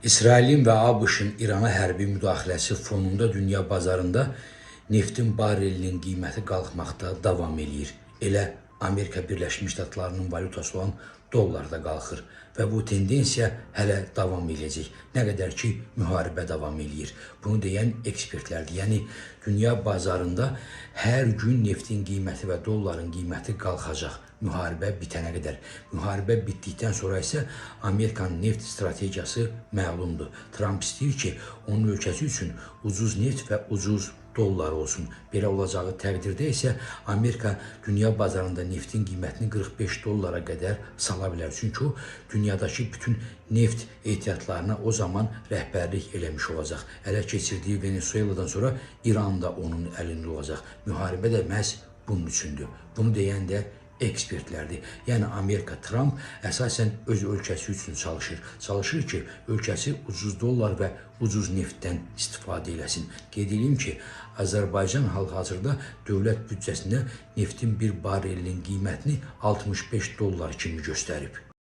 İsrailin və ABŞ-ın İrana hərbi müdaxiləsi fonunda dünya bazarında neftin barelinin qiyməti qalxmaqda davam edir. Elə Amerika Birləşmiş Ştatlarının valutası olan dollar da qalxır və bu tendensiya hələ davam edəcək. Nə qədər ki, müharibə davam edir. Bunu deyən ekspertlərdir. Yəni, dünya bazarında hər gün neftin qiyməti və dolların qiyməti qalxacaq. Müharibə bitənə qədər. Müharibə bitdikdən sonra isə Amerikanın neft strategiyası məlumdur. Trump istəyir ki, onun ölkəsi üçün ucuz neft və ucuz dollar olsun. Belə olacağı təqdirdə isə Amerika dünya bazarında neftin qiymətini 45 dollara qədər sala bilər. Çünki o, dünyadakı bütün neft ehtiyatlarına o zaman rəhbərlik eləmiş olacaq. Ələ keçirdiyi Venezuela'dan sonra İran da onun əlində olacaq. Müharibə də məhz bunun üçündür. Bunu deyən də ekspertlərdir. Yəni Amerika, Trump əsasən öz ölkəsi üçün çalışır. Çalışır ki, ölkəsi ucuz dollar və ucuz neftdən istifadə eləsin. Qeyd edeyim ki, Azərbaycan hal-hazırda dövlət büdcəsində neftin bir barelinin qiymətini 65 dollar kimi göstərib.